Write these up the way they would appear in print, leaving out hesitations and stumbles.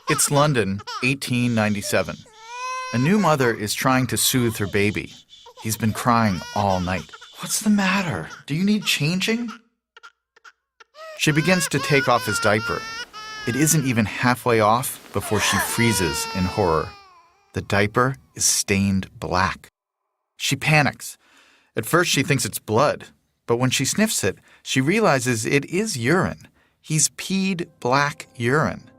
It's London, 1897. A new mother is trying to soothe her baby. He's been crying all night. What's the matter? Do you need changing? She begins to take off his diaper. It isn't even halfway off before she freezes in horror. The diaper is stained black. She panics. At first, she thinks it's blood, but when she sniffs it, she realizes it is urine. He's peed black urine.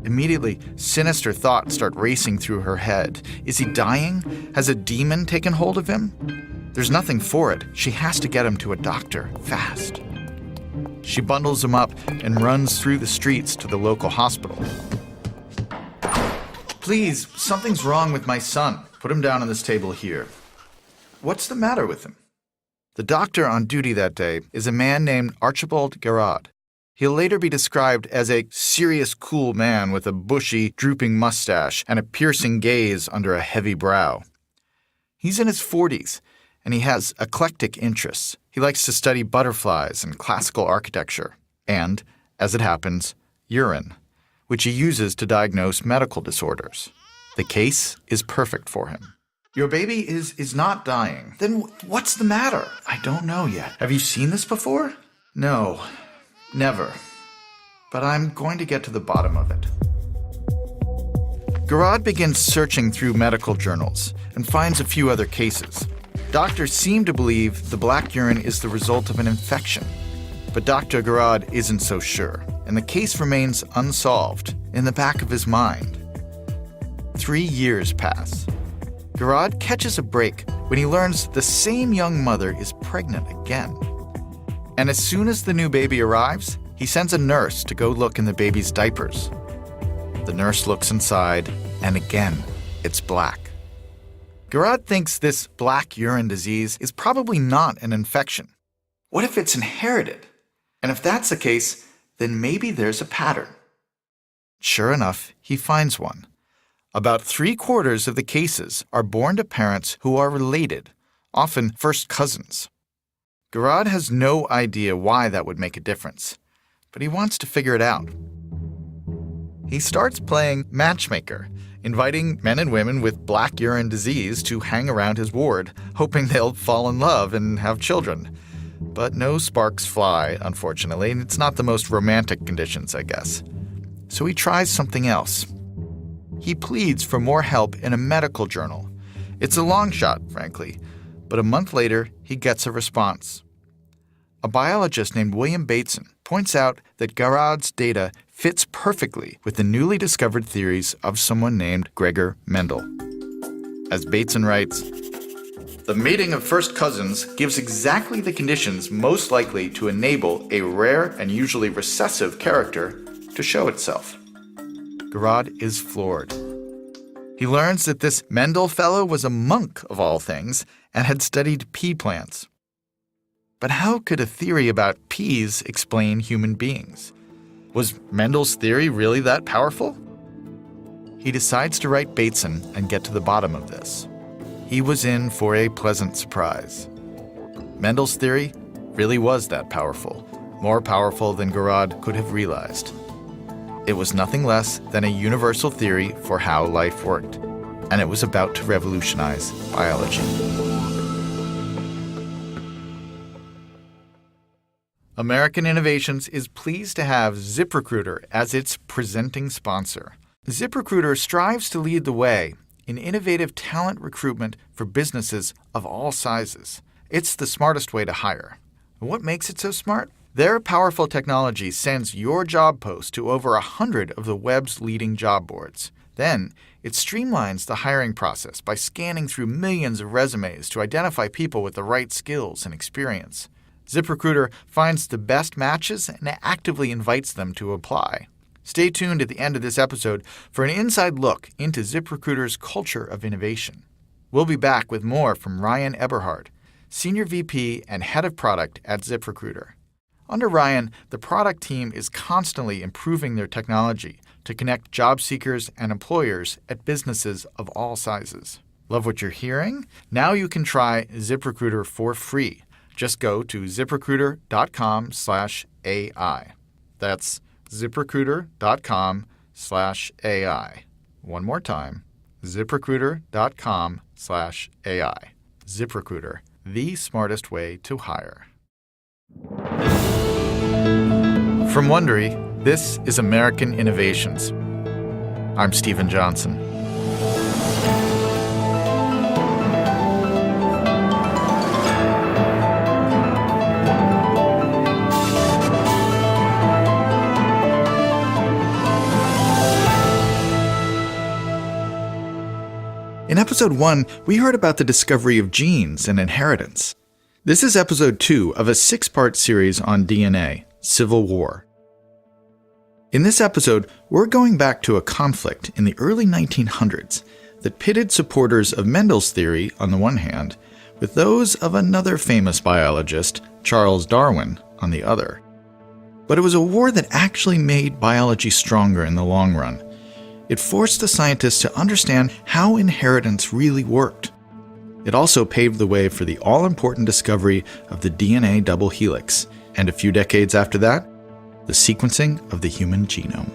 Immediately, sinister thoughts start racing through her head. Is he dying? Has a demon taken hold of him? There's nothing for it. She has to get him to a doctor, fast. She bundles him up and runs through the streets to the local hospital. Please, something's wrong with my son. Put him down on this table here. What's the matter with him? The doctor on duty that day is a man named Archibald Garrod. He'll later be described as a serious, cool man with a bushy, drooping mustache and a piercing gaze under a heavy brow. He's in his 40s, and he has eclectic interests. He likes to study butterflies and classical architecture, and, as it happens, urine, which he uses to diagnose medical disorders. The case is perfect for him. Your baby is not dying. Then what's the matter? I don't know yet. Have you seen this before? No, never. But I'm going to get to the bottom of it. Garrod begins searching through medical journals and finds a few other cases. Doctors seem to believe the black urine is the result of an infection. But Dr. Garrod isn't so sure, and the case remains unsolved in the back of his mind. 3 years pass. Garrod catches a break when he learns the same young mother is pregnant again. And as soon as the new baby arrives, he sends a nurse to go look in the baby's diapers. The nurse looks inside, and again, it's black. Garrod thinks this black urine disease is probably not an infection. What if it's inherited? And if that's the case, then maybe there's a pattern. Sure enough, he finds one. About 3/4 of the cases are born to parents who are related, often first cousins. Garrod has no idea why that would make a difference, but he wants to figure it out. He starts playing matchmaker, inviting men and women with black urine disease to hang around his ward, hoping they'll fall in love and have children. But no sparks fly, unfortunately, and it's not the most romantic conditions, I guess. So he tries something else. He pleads for more help in a medical journal. It's a long shot, frankly, but a month later, he gets a response. A biologist named William Bateson points out that Garrod's data fits perfectly with the newly discovered theories of someone named Gregor Mendel. As Bateson writes, the mating of first cousins gives exactly the conditions most likely to enable a rare and usually recessive character to show itself. Garrod is floored. He learns that this Mendel fellow was a monk, of all things, and had studied pea plants. But how could a theory about peas explain human beings? Was Mendel's theory really that powerful? He decides to write Bateson and get to the bottom of this. He was in for a pleasant surprise. Mendel's theory really was that powerful, more powerful than Garrod could have realized. It was nothing less than a universal theory for how life worked, and it was about to revolutionize biology. American Innovations is pleased to have ZipRecruiter as its presenting sponsor. ZipRecruiter strives to lead the way in innovative talent recruitment for businesses of all sizes. It's the smartest way to hire. What makes it so smart? Their powerful technology sends your job post to over 100 of the web's leading job boards. Then, it streamlines the hiring process by scanning through millions of resumes to identify people with the right skills and experience. ZipRecruiter finds the best matches and actively invites them to apply. Stay tuned at the end of this episode for an inside look into ZipRecruiter's culture of innovation. We'll be back with more from Ryan Eberhard, Senior VP and Head of Product at ZipRecruiter. Under Ryan, the product team is constantly improving their technology to connect job seekers and employers at businesses of all sizes. Love what you're hearing? Now you can try ZipRecruiter for free. Just go to ZipRecruiter.com/AI. That's ZipRecruiter.com/AI. ZipRecruiter.com/AI. One more time, ZipRecruiter.com/AI. ZipRecruiter, the smartest way to hire. From Wondery, this is American Innovations. I'm Stephen Johnson. In episode 1, we heard about the discovery of genes and inheritance. This is episode 2 of a 6-part series on DNA, Civil War. In this episode, we're going back to a conflict in the early 1900s that pitted supporters of Mendel's theory on the one hand with those of another famous biologist, Charles Darwin, on the other. But it was a war that actually made biology stronger in the long run. It forced the scientists to understand how inheritance really worked. It also paved the way for the all-important discovery of the DNA double helix, and a few decades after that, the sequencing of the human genome.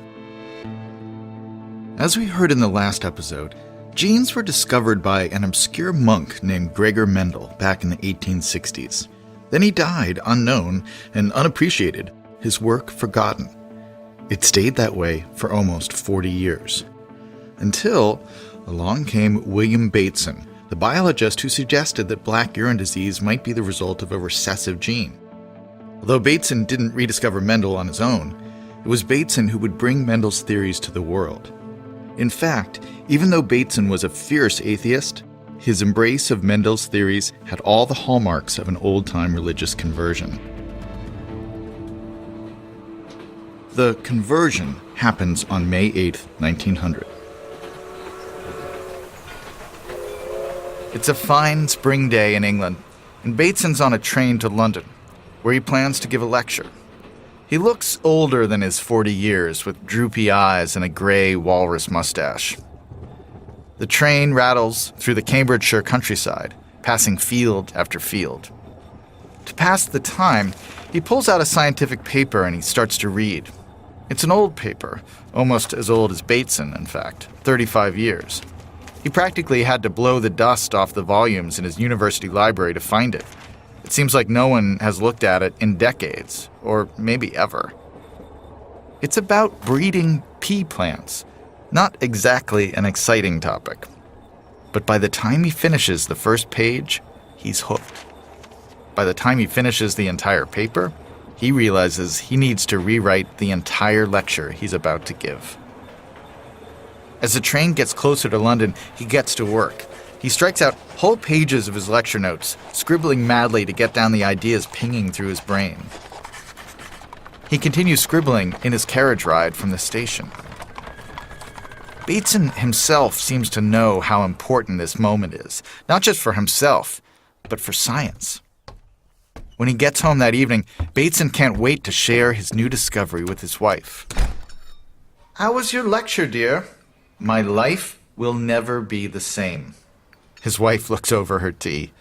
As we heard in the last episode, genes were discovered by an obscure monk named Gregor Mendel back in the 1860s. Then he died unknown and unappreciated, his work forgotten. It stayed that way for almost 40 years. Until along came William Bateson, the biologist who suggested that black urine disease might be the result of a recessive gene. Although Bateson didn't rediscover Mendel on his own, it was Bateson who would bring Mendel's theories to the world. In fact, even though Bateson was a fierce atheist, his embrace of Mendel's theories had all the hallmarks of an old-time religious conversion. The conversion happens on May 8, 1900. It's a fine spring day in England, and Bateson's on a train to London, where he plans to give a lecture. He looks older than his 40 years, with droopy eyes and a gray walrus mustache. The train rattles through the Cambridgeshire countryside, passing field after field. To pass the time, he pulls out a scientific paper and he starts to read. It's an old paper, almost as old as Bateson, in fact, 35 years. He practically had to blow the dust off the volumes in his university library to find it. It seems like no one has looked at it in decades, or maybe ever. It's about breeding pea plants. Not exactly an exciting topic. But by the time he finishes the first page, he's hooked. By the time he finishes the entire paper, he realizes he needs to rewrite the entire lecture he's about to give. As the train gets closer to London, he gets to work. He strikes out whole pages of his lecture notes, scribbling madly to get down the ideas pinging through his brain. He continues scribbling in his carriage ride from the station. Bateson himself seems to know how important this moment is, not just for himself, but for science. When he gets home that evening, Bateson can't wait to share his new discovery with his wife. "How was your lecture, dear?" "My life will never be the same." His wife looks over her tea.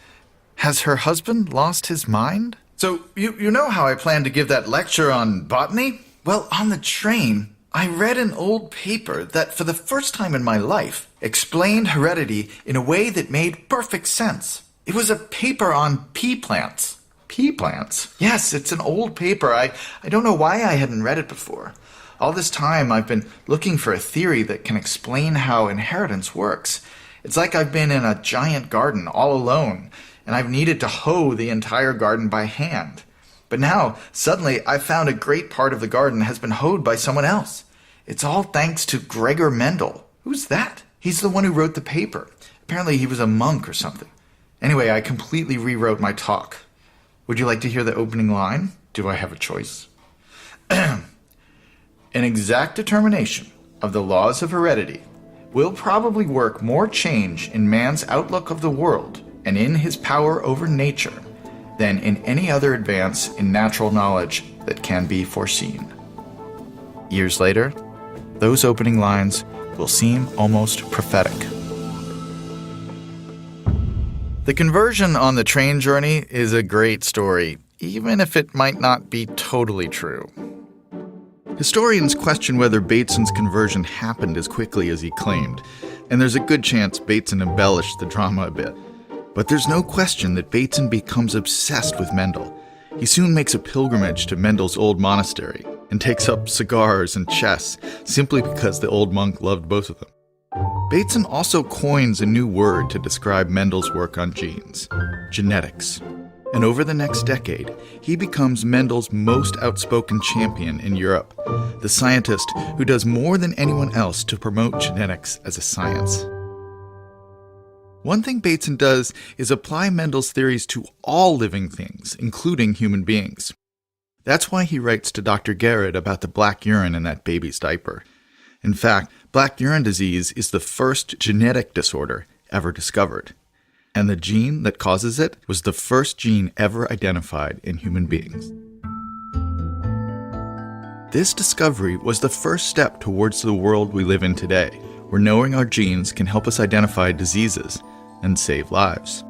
Has her husband lost his mind? "So, you know how I plan to give that lecture on botany? Well, on the train, I read an old paper that, for the first time in my life, explained heredity in a way that made perfect sense. It was a paper on pea plants." "Pea plants?" "Yes, it's an old paper. I don't know why I hadn't read it before. All this time, I've been looking for a theory that can explain how inheritance works. It's like I've been in a giant garden all alone, and I've needed to hoe the entire garden by hand. But now, suddenly, I've found a great part of the garden has been hoed by someone else. It's all thanks to Gregor Mendel." "Who's that?" "He's the one who wrote the paper. Apparently he was a monk or something. Anyway, I completely rewrote my talk. Would you like to hear the opening line? Do I have a choice?" "An exact determination of the laws of heredity will probably work more change in man's outlook of the world and in his power over nature than in any other advance in natural knowledge that can be foreseen." Years later, those opening lines will seem almost prophetic. The conversion on the train journey is a great story, even if it might not be totally true. Historians question whether Bateson's conversion happened as quickly as he claimed, and there's a good chance Bateson embellished the drama a bit. But there's no question that Bateson becomes obsessed with Mendel. He soon makes a pilgrimage to Mendel's old monastery and takes up cigars and chess simply because the old monk loved both of them. Bateson also coins a new word to describe Mendel's work on genes: genetics. And over the next decade, he becomes Mendel's most outspoken champion in Europe, the scientist who does more than anyone else to promote genetics as a science. One thing Bateson does is apply Mendel's theories to all living things, including human beings. That's why he writes to Dr. Garrett about the black urine in that baby's diaper. In fact, black urine disease is the first genetic disorder ever discovered. And the gene that causes it was the first gene ever identified in human beings. This discovery was the first step towards the world we live in today, where knowing our genes can help us identify diseases and save lives.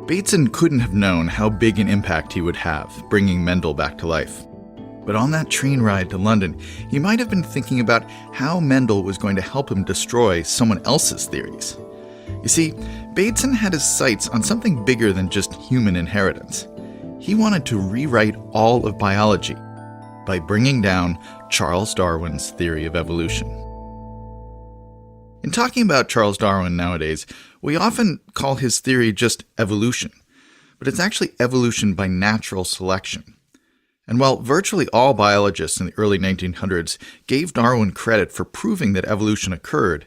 Bateson couldn't have known how big an impact he would have, bringing Mendel back to life. But on that train ride to London, he might have been thinking about how Mendel was going to help him destroy someone else's theories. You see, Bateson had his sights on something bigger than just human inheritance. He wanted to rewrite all of biology by bringing down Charles Darwin's theory of evolution. In talking about Charles Darwin nowadays, we often call his theory just evolution, but it's actually evolution by natural selection. And while virtually all biologists in the early 1900s gave Darwin credit for proving that evolution occurred,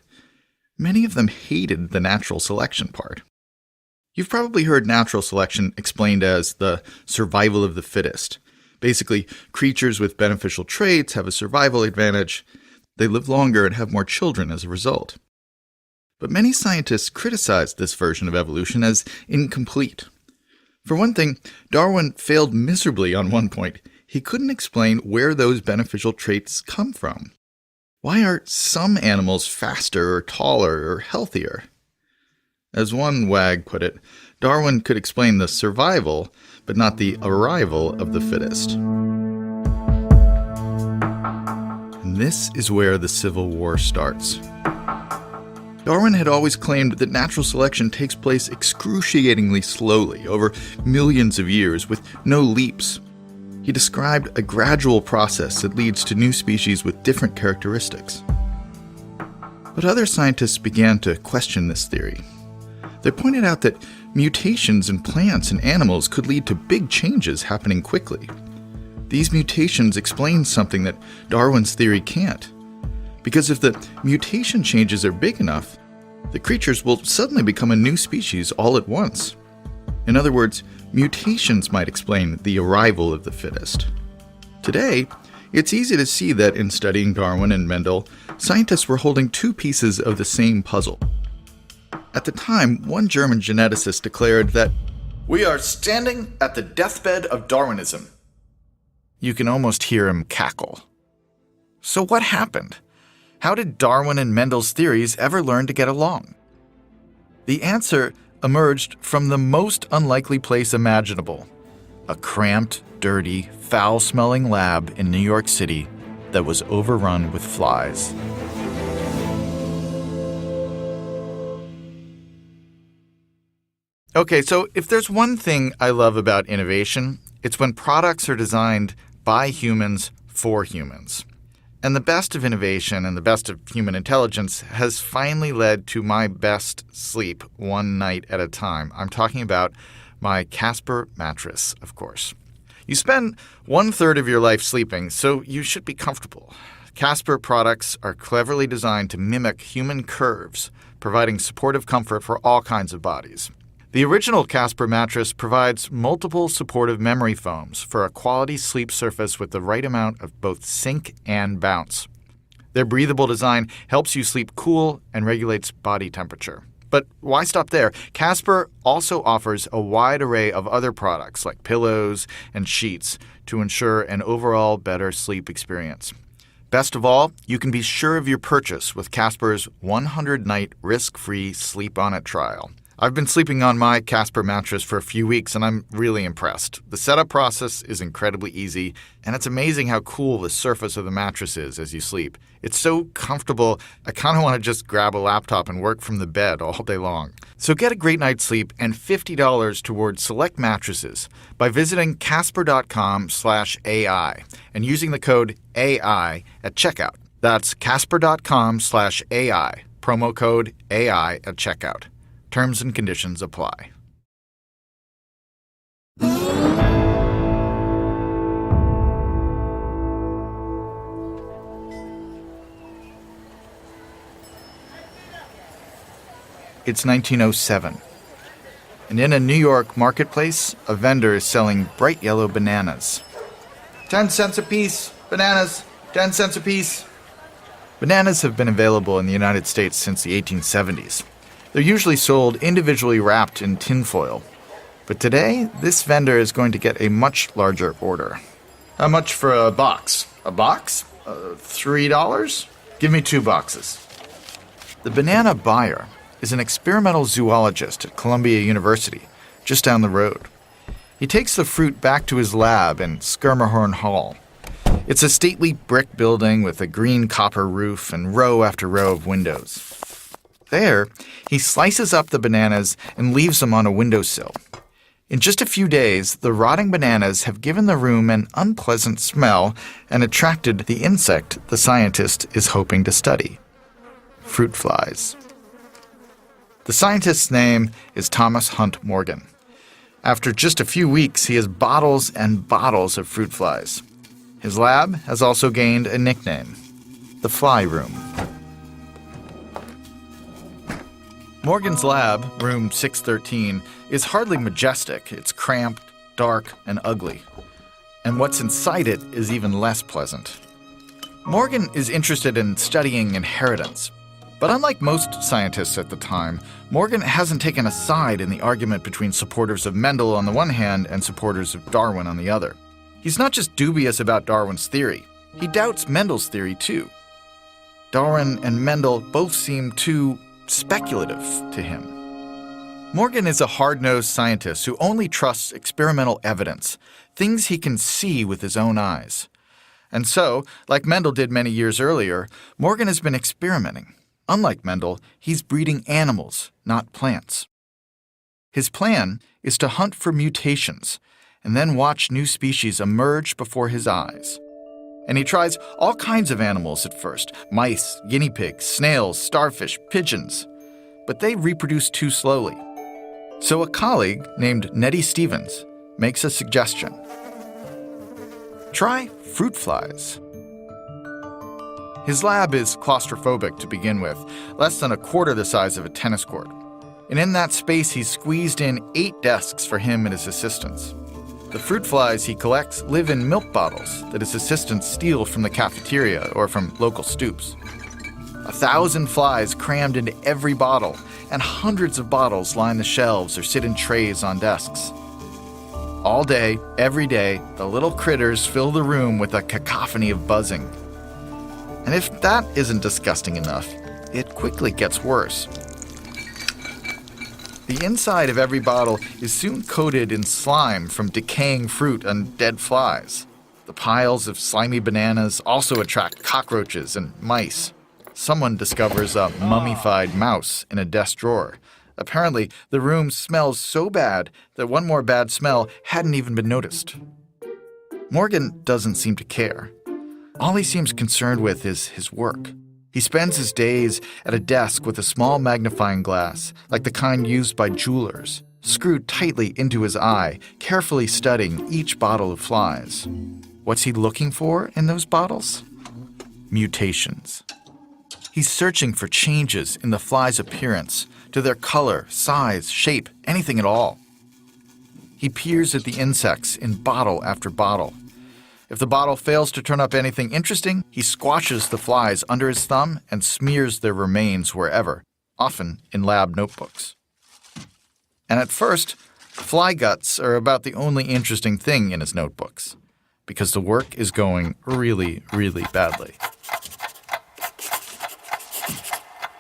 many of them hated the natural selection part. You've probably heard natural selection explained as the survival of the fittest. Basically, creatures with beneficial traits have a survival advantage. They live longer and have more children as a result. But many scientists criticized this version of evolution as incomplete. For one thing, Darwin failed miserably on one point. He couldn't explain where those beneficial traits come from. Why are some animals faster or taller or healthier? As one wag put it, Darwin could explain the survival, but not the arrival of the fittest. And this is where the Civil War starts. Darwin had always claimed that natural selection takes place excruciatingly slowly over millions of years with no leaps. He described a gradual process that leads to new species with different characteristics. But other scientists began to question this theory. They pointed out that mutations in plants and animals could lead to big changes happening quickly. These mutations explain something that Darwin's theory can't. Because if the mutation changes are big enough, the creatures will suddenly become a new species all at once. In other words, mutations might explain the arrival of the fittest. Today, it's easy to see that in studying Darwin and Mendel, scientists were holding two pieces of the same puzzle. At the time, one German geneticist declared that, "We are standing at the deathbed of Darwinism." You can almost hear him cackle. So what happened? How did Darwin and Mendel's theories ever learn to get along? The answer emerged from the most unlikely place imaginable: a cramped, dirty, foul-smelling lab in New York City that was overrun with flies. Okay, so if there's one thing I love about innovation, it's when products are designed by humans for humans. And the best of innovation and the best of human intelligence has finally led to my best sleep one night at a time. I'm talking about my Casper mattress, of course. You spend 1/3 of your life sleeping, so you should be comfortable. Casper products are cleverly designed to mimic human curves, providing supportive comfort for all kinds of bodies. The original Casper mattress provides multiple supportive memory foams for a quality sleep surface with the right amount of both sink and bounce. Their breathable design helps you sleep cool and regulates body temperature. But why stop there? Casper also offers a wide array of other products like pillows and sheets to ensure an overall better sleep experience. Best of all, you can be sure of your purchase with Casper's 100-night risk-free Sleep On It trial. I've been sleeping on my Casper mattress for a few weeks, and I'm really impressed. The setup process is incredibly easy, and it's amazing how cool the surface of the mattress is as you sleep. It's so comfortable, I kind of want to just grab a laptop and work from the bed all day long. So get a great night's sleep and $50 towards select mattresses by visiting casper.com/AI and using the code AI at checkout. That's casper.com/AI, promo code AI at checkout. Terms and conditions apply. It's 1907, and in a New York marketplace, a vendor is selling bright yellow bananas. 10 cents a piece, bananas, 10 cents a piece. Bananas have been available in the United States since the 1870s. They're usually sold individually wrapped in tinfoil. But today, this vendor is going to get a much larger order. How much for a box? A box? $3? Give me 2 boxes. The banana buyer is an experimental zoologist at Columbia University, just down the road. He takes the fruit back to his lab in Schermerhorn Hall. It's a stately brick building with a green copper roof and row after row of windows. There, he slices up the bananas and leaves them on a windowsill. In just a few days, the rotting bananas have given the room an unpleasant smell and attracted the insect the scientist is hoping to study: fruit flies. The scientist's name is Thomas Hunt Morgan. After just a few weeks, he has bottles and bottles of fruit flies. His lab has also gained a nickname: the Fly Room. Morgan's lab, room 613, is hardly majestic. It's cramped, dark, and ugly. And what's inside it is even less pleasant. Morgan is interested in studying inheritance. But unlike most scientists at the time, Morgan hasn't taken a side in the argument between supporters of Mendel on the one hand and supporters of Darwin on the other. He's not just dubious about Darwin's theory. He doubts Mendel's theory, too. Darwin and Mendel both seem too speculative to him. Morgan is a hard-nosed scientist who only trusts experimental evidence, things he can see with his own eyes. And so, like Mendel did many years earlier, Morgan has been experimenting. Unlike Mendel, he's breeding animals, not plants. His plan is to hunt for mutations and then watch new species emerge before his eyes. And he tries all kinds of animals at first: mice, guinea pigs, snails, starfish, pigeons. But they reproduce too slowly. So a colleague named Nettie Stevens makes a suggestion. Try fruit flies. His lab is claustrophobic to begin with, less than a quarter the size of a tennis court. And in that space, he's squeezed in 8 desks for him and his assistants. The fruit flies he collects live in milk bottles that his assistants steal from the cafeteria or from local stoops. 1,000 flies crammed into every bottle, and hundreds of bottles line the shelves or sit in trays on desks. All day, every day, the little critters fill the room with a cacophony of buzzing. And if that isn't disgusting enough, it quickly gets worse. The inside of every bottle is soon coated in slime from decaying fruit and dead flies. The piles of slimy bananas also attract cockroaches and mice. Someone discovers a mummified mouse in a desk drawer. Apparently, the room smells so bad that one more bad smell hadn't even been noticed. Morgan doesn't seem to care. All he seems concerned with is his work. He spends his days at a desk with a small magnifying glass, like the kind used by jewelers, screwed tightly into his eye, carefully studying each bottle of flies. What's he looking for in those bottles? Mutations. He's searching for changes in the fly's appearance, to their color, size, shape, anything at all. He peers at the insects in bottle after bottle. If the bottle fails to turn up anything interesting, he squashes the flies under his thumb and smears their remains wherever, often in lab notebooks. And at first, fly guts are about the only interesting thing in his notebooks, because the work is going really, really badly.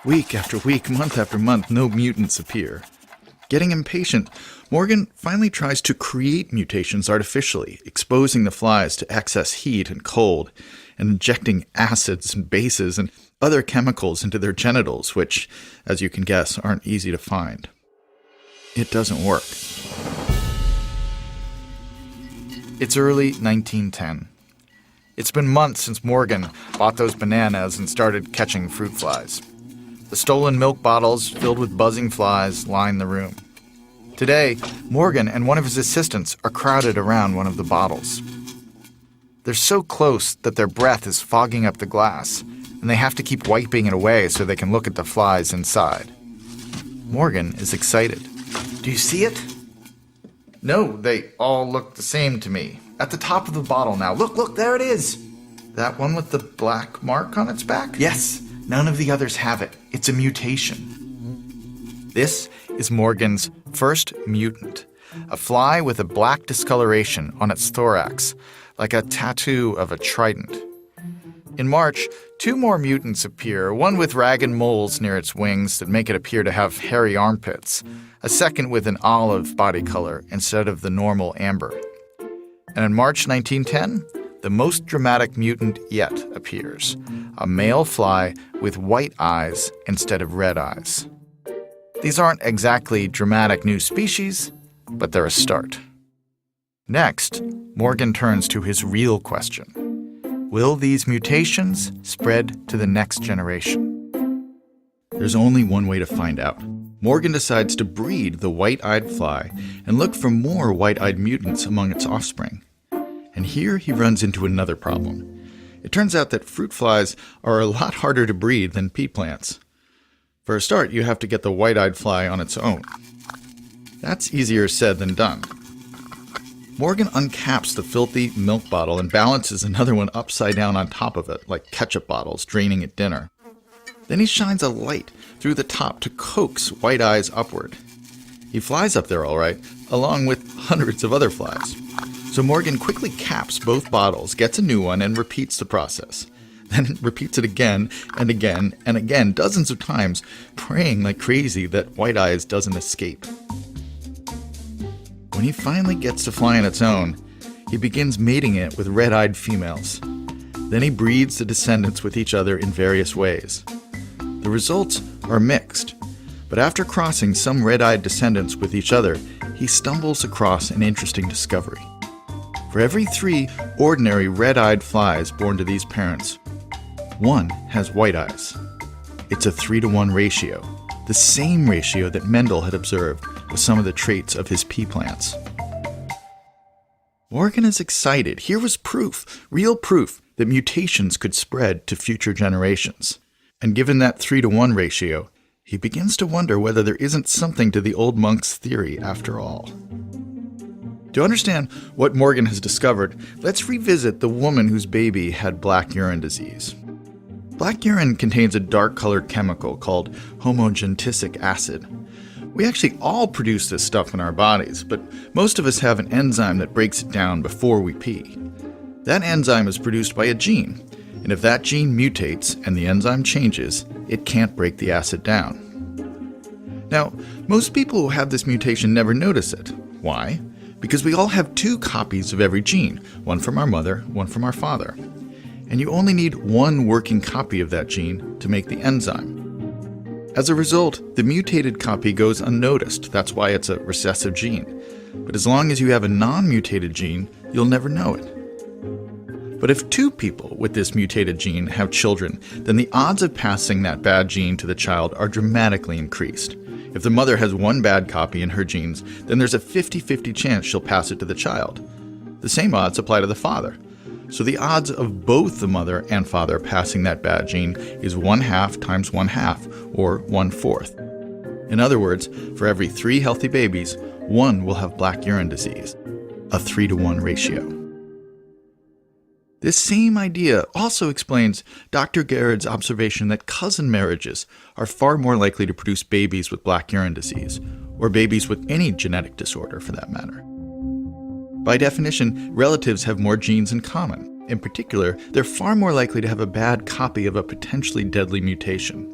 Week after week, month after month, no mutants appear. Getting impatient, Morgan finally tries to create mutations artificially, exposing the flies to excess heat and cold, and injecting acids and bases and other chemicals into their genitals, which, as you can guess, aren't easy to find. It doesn't work. It's early 1910. It's been months since Morgan bought those bananas and started catching fruit flies. The stolen milk bottles filled with buzzing flies line the room. Today, Morgan and one of his assistants are crowded around one of the bottles. They're so close that their breath is fogging up the glass, and they have to keep wiping it away so they can look at the flies inside. Morgan is excited. Do you see it? No, they all look the same to me. At the top of the bottle now. Look, there it is. That one with the black mark on its back? Yes, none of the others have it. It's a mutation. This is Morgan's first mutant, a fly with a black discoloration on its thorax, like a tattoo of a trident. In March, 2 more mutants appear, one with ragged moles near its wings that make it appear to have hairy armpits, a second with an olive body color instead of the normal amber. And in March 1910, the most dramatic mutant yet appears, a male fly with white eyes instead of red eyes. These aren't exactly dramatic new species, but they're a start. Next, Morgan turns to his real question. Will these mutations spread to the next generation? There's only one way to find out. Morgan decides to breed the white-eyed fly and look for more white-eyed mutants among its offspring. And here he runs into another problem. It turns out that fruit flies are a lot harder to breed than pea plants. For a start, you have to get the white-eyed fly on its own. That's easier said than done. Morgan uncaps the filthy milk bottle and balances another one upside down on top of it, like ketchup bottles draining at dinner. Then he shines a light through the top to coax White Eyes upward. He flies up there all right, along with hundreds of other flies. So Morgan quickly caps both bottles, gets a new one, and repeats the process. Then repeats it again and again and again, dozens of times, praying like crazy that White Eyes doesn't escape. When he finally gets to fly on its own, he begins mating it with red-eyed females. Then he breeds the descendants with each other in various ways. The results are mixed, but after crossing some red-eyed descendants with each other, he stumbles across an interesting discovery. For every 3 ordinary red-eyed flies born to these parents, 1 has white eyes. It's a 3-to-1 ratio, the same ratio that Mendel had observed with some of the traits of his pea plants. Morgan is excited. Here was proof, real proof, that mutations could spread to future generations. And given that 3-to-1 ratio, he begins to wonder whether there isn't something to the old monk's theory after all. To understand what Morgan has discovered, let's revisit the woman whose baby had black urine disease. Black urine contains a dark-colored chemical called homogentisic acid. We actually all produce this stuff in our bodies, but most of us have an enzyme that breaks it down before we pee. That enzyme is produced by a gene, and if that gene mutates and the enzyme changes, it can't break the acid down. Now, most people who have this mutation never notice it. Why? Because we all have 2 copies of every gene, one from our mother, one from our father. And you only need 1 working copy of that gene to make the enzyme. As a result, the mutated copy goes unnoticed. That's why it's a recessive gene. But as long as you have a non-mutated gene, you'll never know it. But if 2 people with this mutated gene have children, then the odds of passing that bad gene to the child are dramatically increased. If the mother has 1 bad copy in her genes, then there's a 50-50 chance she'll pass it to the child. The same odds apply to the father. So the odds of both the mother and father passing that bad gene is 1/2 times 1/2, or 1/4. In other words, for every 3 healthy babies, 1 will have black urine disease, a 3-to-1 ratio. This same idea also explains Dr. Garrett's observation that cousin marriages are far more likely to produce babies with black urine disease, or babies with any genetic disorder for that matter. By definition, relatives have more genes in common. In particular, they're far more likely to have a bad copy of a potentially deadly mutation.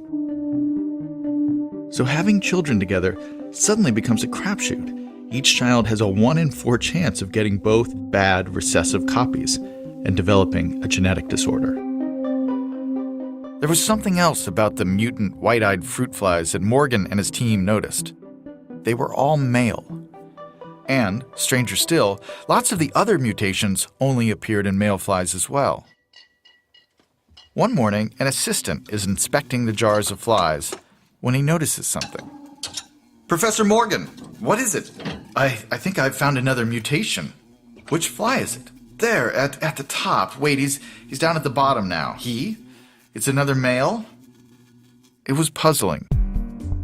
So having children together suddenly becomes a crapshoot. Each child has a 1 in 4 chance of getting both bad recessive copies and developing a genetic disorder. There was something else about the mutant white-eyed fruit flies that Morgan and his team noticed. They were all male. And, stranger still, lots of the other mutations only appeared in male flies as well. One morning, an assistant is inspecting the jars of flies when he notices something. "Professor Morgan, what is it?" I think I've found another mutation." "Which fly is it?" "There, at the top. Wait, he's down at the bottom now." "He? It's another male?" It was puzzling.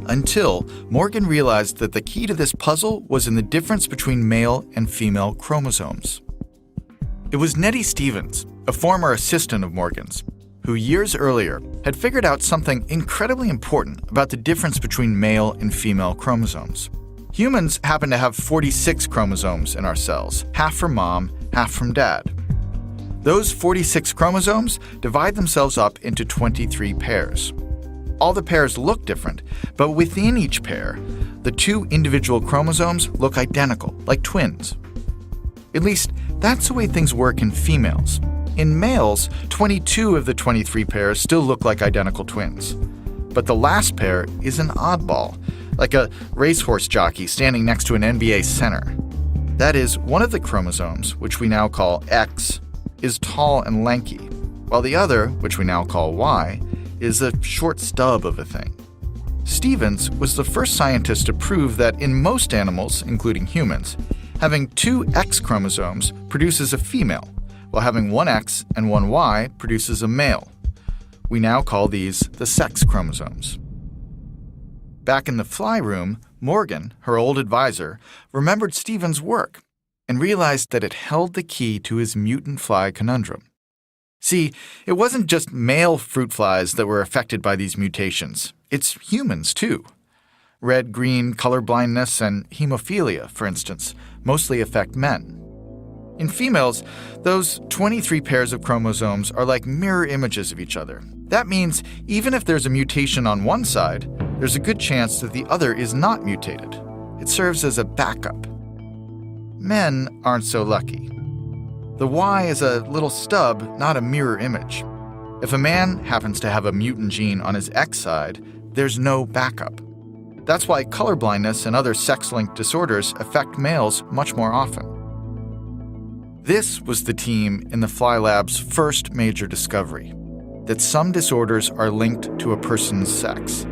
Until Morgan realized that the key to this puzzle was in the difference between male and female chromosomes. It was Nettie Stevens, a former assistant of Morgan's, who years earlier had figured out something incredibly important about the difference between male and female chromosomes. Humans happen to have 46 chromosomes in our cells, half from mom, half from dad. Those 46 chromosomes divide themselves up into 23 pairs. All the pairs look different, but within each pair, the 2 individual chromosomes look identical, like twins. At least, that's the way things work in females. In males, 22 of the 23 pairs still look like identical twins. But the last pair is an oddball, like a racehorse jockey standing next to an NBA center. That is, one of the chromosomes, which we now call X, is tall and lanky, while the other, which we now call Y, is a short stub of a thing. Stevens was the first scientist to prove that in most animals, including humans, having 2 X chromosomes produces a female, while having 1 X and 1 Y produces a male. We now call these the sex chromosomes. Back in the fly room, Morgan, her old advisor, remembered Stevens' work and realized that it held the key to his mutant fly conundrum. See, it wasn't just male fruit flies that were affected by these mutations. It's humans, too. Red-green color blindness and hemophilia, for instance, mostly affect men. In females, those 23 pairs of chromosomes are like mirror images of each other. That means even if there's a mutation on one side, there's a good chance that the other is not mutated. It serves as a backup. Men aren't so lucky. The Y is a little stub, not a mirror image. If a man happens to have a mutant gene on his X side, there's no backup. That's why colorblindness and other sex-linked disorders affect males much more often. This was the team in the Fly Lab's first major discovery, that some disorders are linked to a person's sex.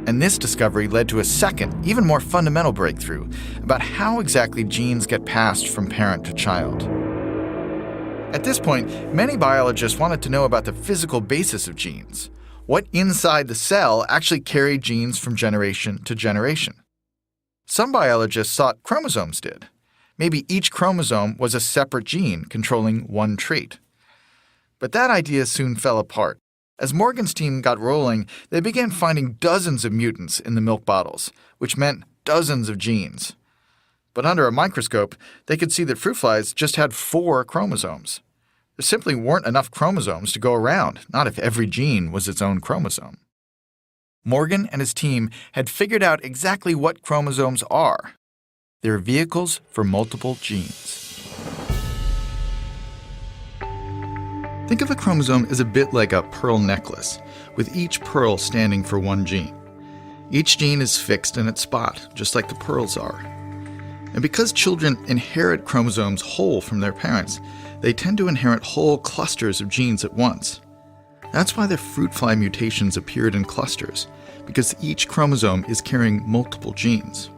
And this discovery led to a second, even more fundamental breakthrough about how exactly genes get passed from parent to child. At this point, many biologists wanted to know about the physical basis of genes. What inside the cell actually carried genes from generation to generation? Some biologists thought chromosomes did. Maybe each chromosome was a separate gene controlling one trait. But that idea soon fell apart. As Morgan's team got rolling, they began finding dozens of mutants in the milk bottles, which meant dozens of genes. But under a microscope, they could see that fruit flies just had 4 chromosomes. There simply weren't enough chromosomes to go around, not if every gene was its own chromosome. Morgan and his team had figured out exactly what chromosomes are. They're vehicles for multiple genes. Think of a chromosome as a bit like a pearl necklace, with each pearl standing for one gene. Each gene is fixed in its spot, just like the pearls are. And because children inherit chromosomes whole from their parents, they tend to inherit whole clusters of genes at once. That's why the fruit fly mutations appeared in clusters, because each chromosome is carrying multiple genes.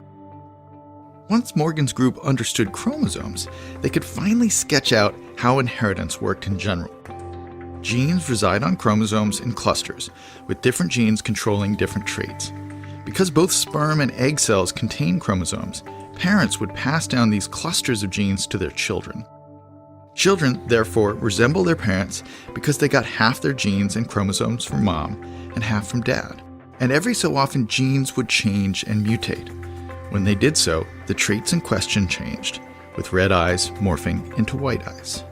Once Morgan's group understood chromosomes, they could finally sketch out how inheritance worked in general. Genes reside on chromosomes in clusters, with different genes controlling different traits. Because both sperm and egg cells contain chromosomes, parents would pass down these clusters of genes to their children. Children, therefore, resemble their parents because they got half their genes and chromosomes from mom and half from dad. And every so often, genes would change and mutate. When they did so, the traits in question changed, with red eyes morphing into white eyes.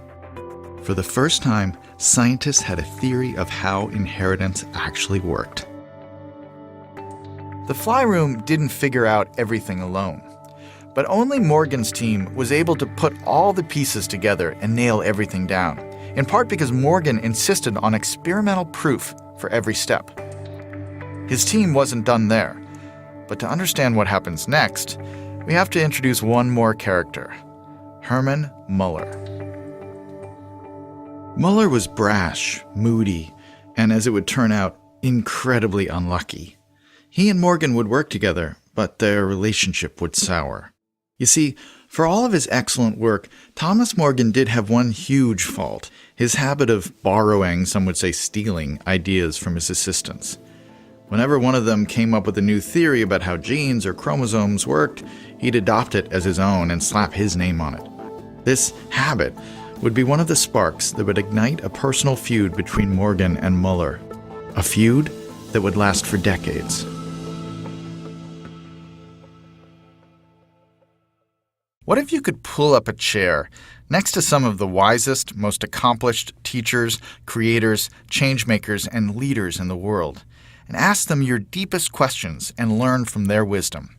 For the first time, scientists had a theory of how inheritance actually worked. The fly room didn't figure out everything alone. But only Morgan's team was able to put all the pieces together and nail everything down, in part because Morgan insisted on experimental proof for every step. His team wasn't done there, but to understand what happens next, we have to introduce one more character, Hermann Muller. Muller was brash, moody, and as it would turn out, incredibly unlucky. He and Morgan would work together, but their relationship would sour. You see, for all of his excellent work, Thomas Morgan did have one huge fault, his habit of borrowing, some would say stealing, ideas from his assistants. Whenever one of them came up with a new theory about how genes or chromosomes worked, he'd adopt it as his own and slap his name on it. This habit would be one of the sparks that would ignite a personal feud between Morgan and Muller, a feud that would last for decades. What if you could pull up a chair next to some of the wisest, most accomplished teachers, creators, changemakers, and leaders in the world, and ask them your deepest questions and learn from their wisdom?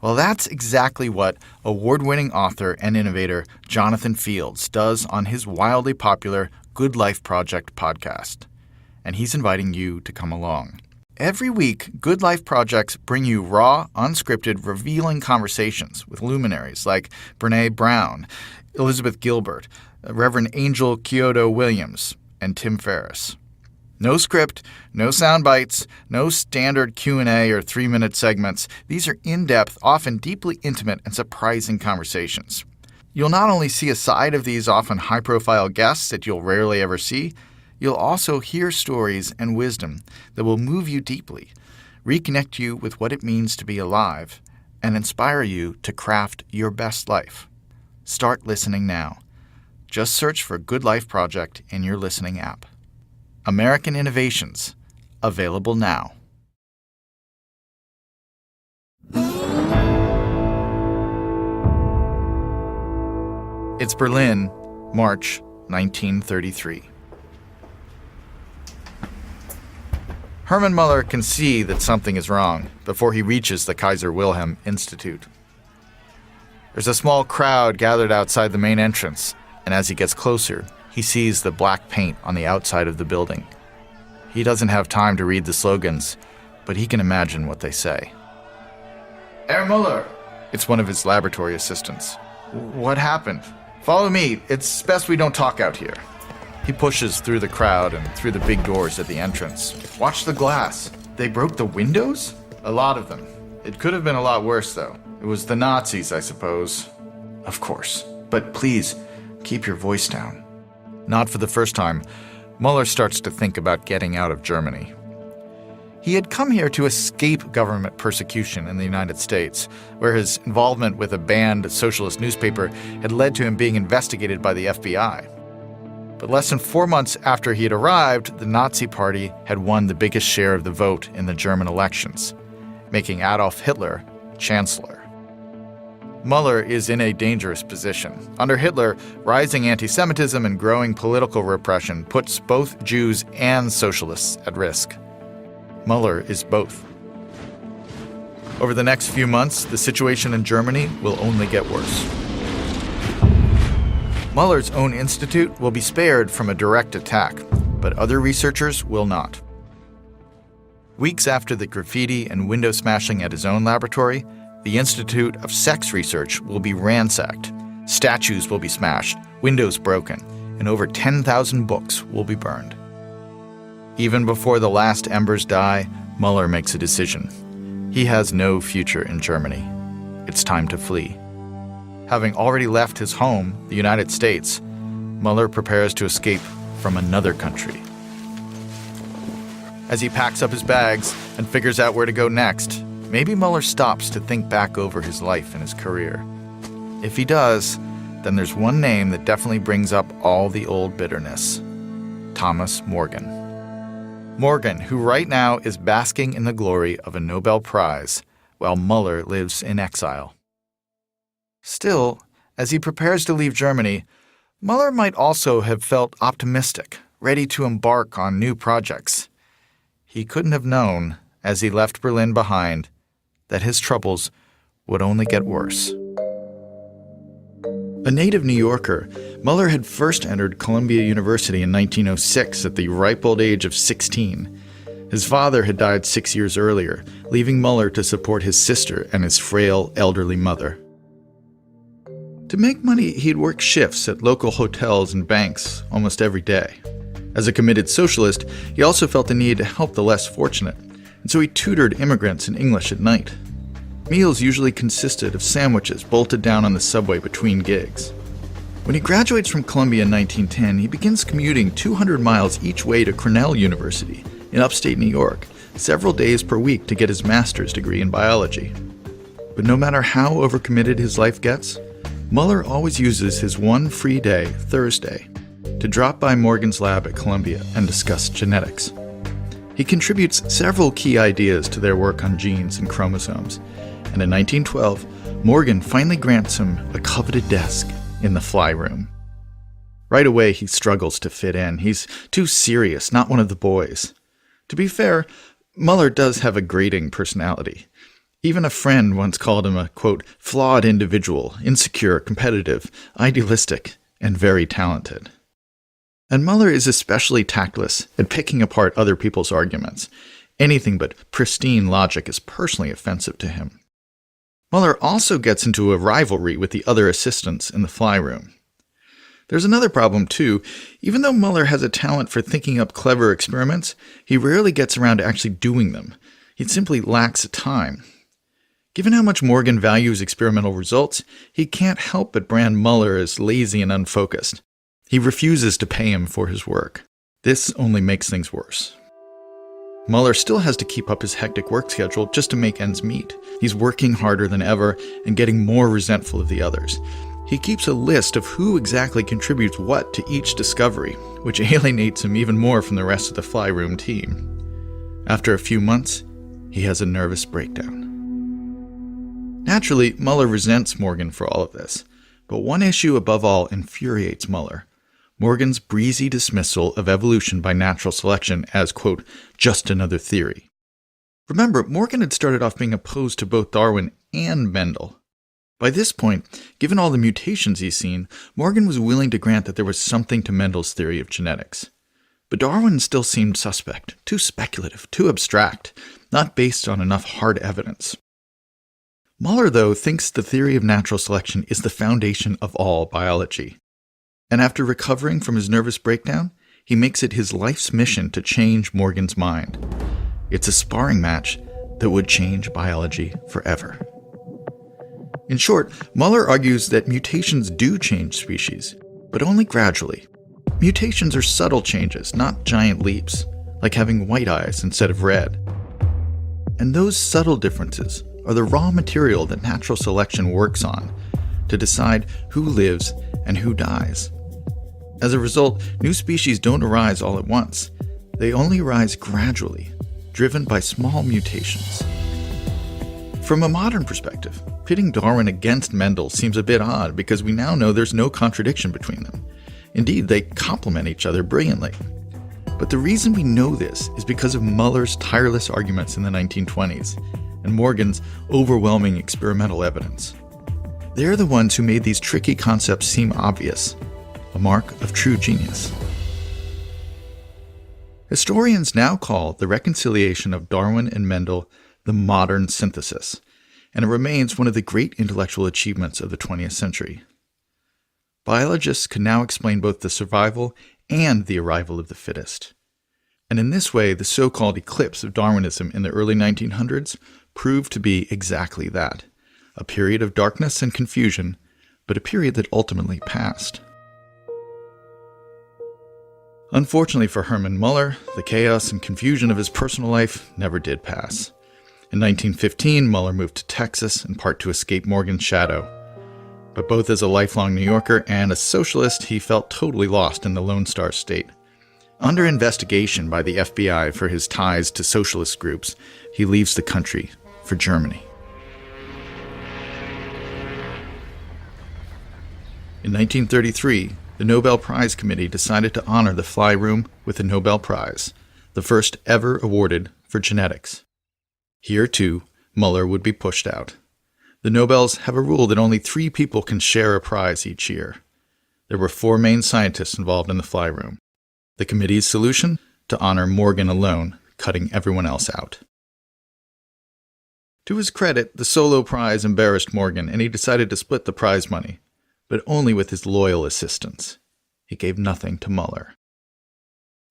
Well, that's exactly what award-winning author and innovator Jonathan Fields does on his wildly popular Good Life Project podcast. And he's inviting you to come along. Every week, Good Life Projects bring you raw, unscripted, revealing conversations with luminaries like Brene Brown, Elizabeth Gilbert, Reverend Angel Kyoto Williams, and Tim Ferriss. No script, no sound bites, no standard Q&A or 3-minute segments. These are in-depth, often deeply intimate and surprising conversations. You'll not only see a side of these often high-profile guests that you'll rarely ever see, you'll also hear stories and wisdom that will move you deeply, reconnect you with what it means to be alive, and inspire you to craft your best life. Start listening now. Just search for Good Life Project in your listening app. American Innovations, available now. It's Berlin, March 1933. Hermann Muller can see that something is wrong before he reaches the Kaiser Wilhelm Institute. There's a small crowd gathered outside the main entrance, and as he gets closer, he sees the black paint on the outside of the building. He doesn't have time to read the slogans, but he can imagine what they say. Herr Muller! It's one of his laboratory assistants. What happened? Follow me. It's best we don't talk out here. He pushes through the crowd and through the big doors at the entrance. Watch the glass. They broke the windows? A lot of them. It could have been a lot worse, though. It was the Nazis, I suppose. Of course. But please, keep your voice down. Not for the first time, Muller starts to think about getting out of Germany. He had come here to escape government persecution in the United States, where his involvement with a banned socialist newspaper had led to him being investigated by the FBI. But less than 4 months after he had arrived, the Nazi Party had won the biggest share of the vote in the German elections, making Adolf Hitler chancellor. Muller is in a dangerous position. Under Hitler, rising anti-Semitism and growing political repression puts both Jews and socialists at risk. Muller is both. Over the next few months, the situation in Germany will only get worse. Muller's own institute will be spared from a direct attack, but other researchers will not. Weeks after the graffiti and window smashing at his own laboratory, the Institute of Sex Research will be ransacked. Statues will be smashed, windows broken, and over 10,000 books will be burned. Even before the last embers die, Muller makes a decision. He has no future in Germany. It's time to flee. Having already left his home, the United States, Muller prepares to escape from another country. As he packs up his bags and figures out where to go next, maybe Muller stops to think back over his life and his career. If he does, then there's one name that definitely brings up all the old bitterness: Thomas Morgan. Morgan, who right now is basking in the glory of a Nobel Prize, while Muller lives in exile. Still, as he prepares to leave Germany, Muller might also have felt optimistic, ready to embark on new projects. He couldn't have known as he left Berlin behind, that his troubles would only get worse. A native New Yorker, Muller had first entered Columbia University in 1906 at the ripe old age of 16. His father had died 6 years earlier, leaving Muller to support his sister and his frail, elderly mother. To make money, he'd work shifts at local hotels and banks almost every day. As a committed socialist, he also felt the need to help the less fortunate, and so he tutored immigrants in English at night. Meals usually consisted of sandwiches bolted down on the subway between gigs. When he graduates from Columbia in 1910, he begins commuting 200 miles each way to Cornell University in upstate New York, several days per week to get his master's degree in biology. But no matter how overcommitted his life gets, Muller always uses his one free day, Thursday, to drop by Morgan's lab at Columbia and discuss genetics. He contributes several key ideas to their work on genes and chromosomes, and in 1912, Morgan finally grants him a coveted desk in the fly room. Right away, he struggles to fit in. He's too serious, not one of the boys. To be fair, Muller does have a grating personality. Even a friend once called him a, quote, flawed individual, insecure, competitive, idealistic, and very talented. And Muller is especially tactless at picking apart other people's arguments. Anything but pristine logic is personally offensive to him. Muller also gets into a rivalry with the other assistants in the fly room. There's another problem, too. Even though Muller has a talent for thinking up clever experiments, he rarely gets around to actually doing them. He simply lacks time. Given how much Morgan values experimental results, he can't help but brand Muller as lazy and unfocused. He refuses to pay him for his work. This only makes things worse. Muller still has to keep up his hectic work schedule just to make ends meet. He's working harder than ever and getting more resentful of the others. He keeps a list of who exactly contributes what to each discovery, which alienates him even more from the rest of the fly room team. After a few months, he has a nervous breakdown. Naturally, Muller resents Morgan for all of this, but one issue above all infuriates Muller: Morgan's breezy dismissal of evolution by natural selection as, quote, just another theory. Remember, Morgan had started off being opposed to both Darwin and Mendel. By this point, given all the mutations he's seen, Morgan was willing to grant that there was something to Mendel's theory of genetics. But Darwin still seemed suspect, too speculative, too abstract, not based on enough hard evidence. Muller, though, thinks the theory of natural selection is the foundation of all biology. And after recovering from his nervous breakdown, he makes it his life's mission to change Morgan's mind. It's a sparring match that would change biology forever. In short, Muller argues that mutations do change species, but only gradually. Mutations are subtle changes, not giant leaps, like having white eyes instead of red. And those subtle differences are the raw material that natural selection works on to decide who lives and who dies. As a result, new species don't arise all at once. They only arise gradually, driven by small mutations. From a modern perspective, pitting Darwin against Mendel seems a bit odd because we now know there's no contradiction between them. Indeed, they complement each other brilliantly. But the reason we know this is because of Muller's tireless arguments in the 1920s and Morgan's overwhelming experimental evidence. They're the ones who made these tricky concepts seem obvious, a mark of true genius. Historians now call the reconciliation of Darwin and Mendel the modern synthesis, and it remains one of the great intellectual achievements of the 20th century. Biologists can now explain both the survival and the arrival of the fittest. And in this way, the so-called eclipse of Darwinism in the early 1900s proved to be exactly that, a period of darkness and confusion, but a period that ultimately passed. Unfortunately for Hermann Muller, the chaos and confusion of his personal life never did pass. In 1915, Muller moved to Texas, in part to escape Morgan's shadow. But both as a lifelong New Yorker and a socialist, he felt totally lost in the Lone Star State. Under investigation by the FBI for his ties to socialist groups, he leaves the country for Germany. In 1933, the Nobel Prize Committee decided to honor the fly room with a Nobel Prize, the first ever awarded for genetics. Here, too, Muller would be pushed out. The Nobels have a rule that only 3 people can share a prize each year. There were 4 main scientists involved in the fly room. The committee's solution? To honor Morgan alone, cutting everyone else out. To his credit, the solo prize embarrassed Morgan, and he decided to split the prize money, but only with his loyal assistants. He gave nothing to Muller.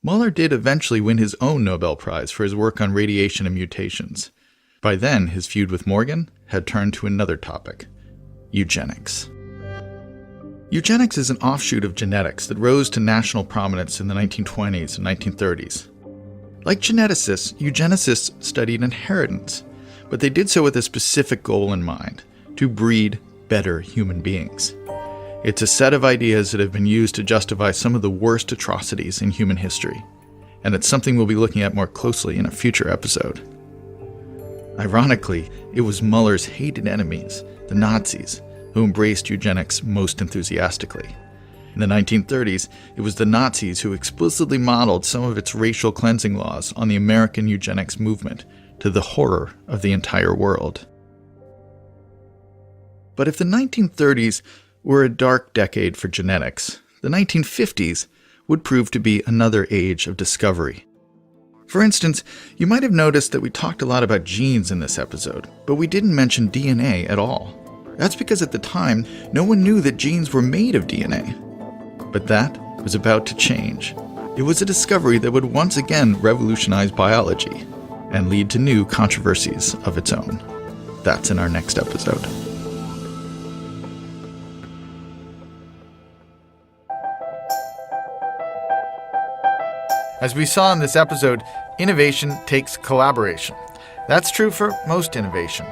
Muller did eventually win his own Nobel Prize for his work on radiation and mutations. By then, his feud with Morgan had turned to another topic: eugenics. Eugenics is an offshoot of genetics that rose to national prominence in the 1920s and 1930s. Like geneticists, eugenicists studied inheritance, but they did so with a specific goal in mind: to breed better human beings. It's a set of ideas that have been used to justify some of the worst atrocities in human history, and it's something we'll be looking at more closely in a future episode. Ironically, it was Muller's hated enemies, the Nazis, who embraced eugenics most enthusiastically. In the 1930s, it was the Nazis who explicitly modeled some of its racial cleansing laws on the American eugenics movement, to the horror of the entire world. But if the 1930s were a dark decade for genetics, the 1950s would prove to be another age of discovery. For instance, you might have noticed that we talked a lot about genes in this episode, but we didn't mention DNA at all. That's because at the time, no one knew that genes were made of DNA. But that was about to change. It was a discovery that would once again revolutionize biology and lead to new controversies of its own. That's in our next episode. As we saw in this episode, innovation takes collaboration. That's true for most innovation.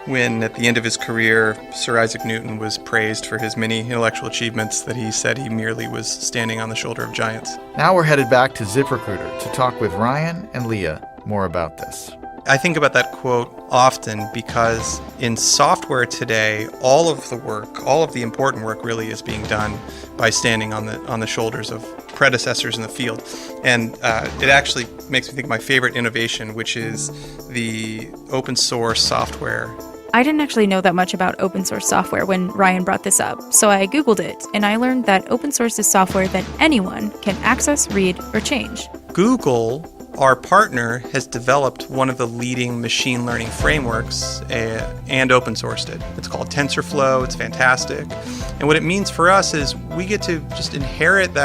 When, at the end of his career, Sir Isaac Newton was praised for his many intellectual achievements, that he said he merely was standing on the shoulder of giants. Now we're headed back to ZipRecruiter to talk with Ryan and Leah more about this. I think about that quote often because in software today, all of the work, all of the important work really is being done by standing on the shoulders of predecessors in the field. And it actually makes me think of my favorite innovation, which is the open source software. I didn't actually know that much about open source software when Ryan brought this up, so I Googled it, and I learned that open source is software that anyone can access, read, or change. Google, our partner, has developed one of the leading machine learning frameworks and open sourced it. It's called TensorFlow. It's fantastic. And what it means for us is we get to just inherit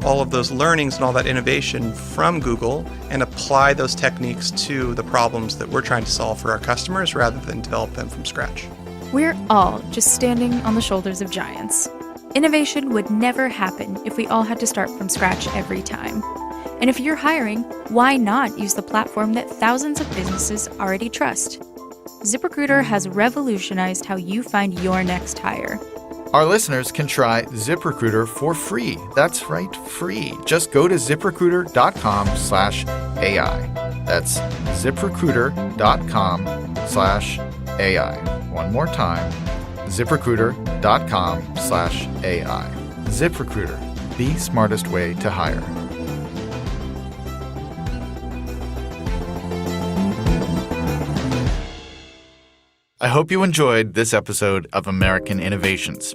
all of those learnings and all that innovation from Google and apply those techniques to the problems that we're trying to solve for our customers rather than develop them from scratch. We're all just standing on the shoulders of giants. Innovation would never happen if we all had to start from scratch every time. And if you're hiring, why not use the platform that thousands of businesses already trust? ZipRecruiter has revolutionized how you find your next hire. Our listeners can try ZipRecruiter for free. That's right, free. Just go to ZipRecruiter.com/AI. That's ZipRecruiter.com/AI. One more time, ZipRecruiter.com/AI. ZipRecruiter, the smartest way to hire. I hope you enjoyed this episode of American Innovations.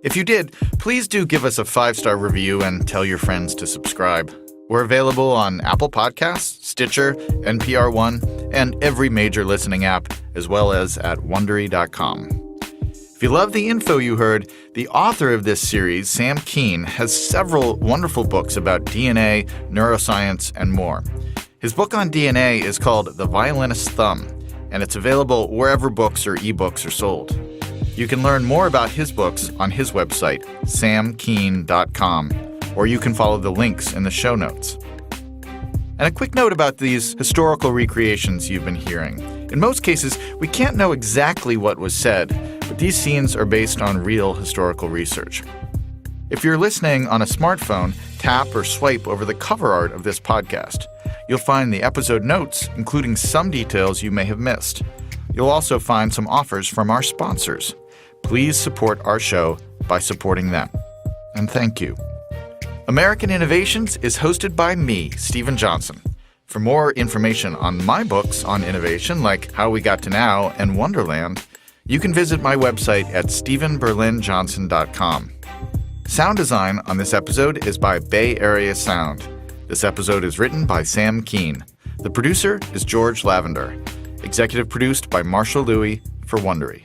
If you did, please do give us a 5-star review and tell your friends to subscribe. We're available on Apple Podcasts, Stitcher, NPR One, and every major listening app, as well as at Wondery.com. If you love the info you heard, the author of this series, Sam Keen, has several wonderful books about DNA, neuroscience, and more. His book on DNA is called The Violinist's Thumb, and it's available wherever books or ebooks are sold. You can learn more about his books on his website, samkeen.com, or you can follow the links in the show notes. And a quick note about these historical recreations you've been hearing. In most cases, we can't know exactly what was said, but these scenes are based on real historical research. If you're listening on a smartphone, tap or swipe over the cover art of this podcast. You'll find the episode notes, including some details you may have missed. You'll also find some offers from our sponsors. Please support our show by supporting them. And thank you. American Innovations is hosted by me, Stephen Johnson. For more information on my books on innovation, like How We Got to Now and Wonderland, you can visit my website at stephenberlinjohnson.com. Sound design on this episode is by Bay Area Sound. This episode is written by Sam Keane. The producer is George Lavender. Executive produced by Marshall Louis for Wondery.